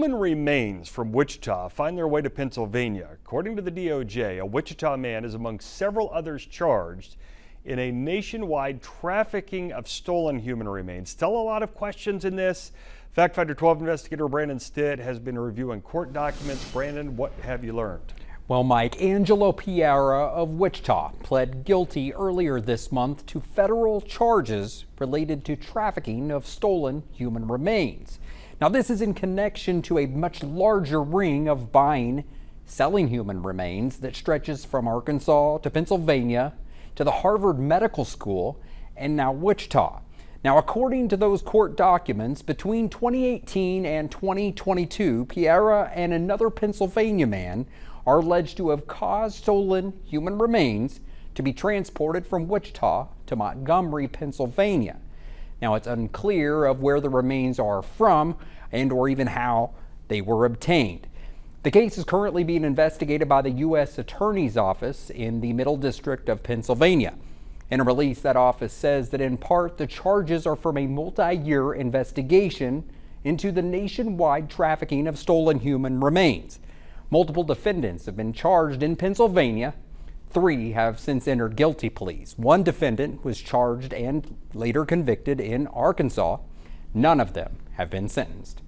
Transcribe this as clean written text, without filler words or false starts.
Human remains from Wichita find their way to Pennsylvania. According to the DOJ, a Wichita man is among several others charged in a nationwide trafficking of stolen human remains. Still a lot of questions in this. Fact Finder 12 investigator Brandon Stitt has been reviewing court documents. Brandon, what have you learned? Well, Mike, Angelo Piera of Wichita pled guilty earlier this month to federal charges related to trafficking of stolen human remains. Now, this is in connection to a much larger ring of buying, selling human remains that stretches from Arkansas to Pennsylvania to the Harvard Medical School and now Wichita. Now, according to those court documents, between 2018 and 2022, Piera and another Pennsylvania man are alleged to have caused stolen human remains to be transported from Wichita to Montgomery, Pennsylvania. Now, it's unclear of where the remains are from and or even how they were obtained. The case is currently being investigated by the U.S. Attorney's Office in the Middle District of Pennsylvania. In a release, that office says that in part the charges are from a multi-year investigation into the nationwide trafficking of stolen human remains. Multiple defendants have been charged in Pennsylvania. 3 have since entered guilty pleas. 1 defendant was charged and later convicted in Arkansas. None of them have been sentenced.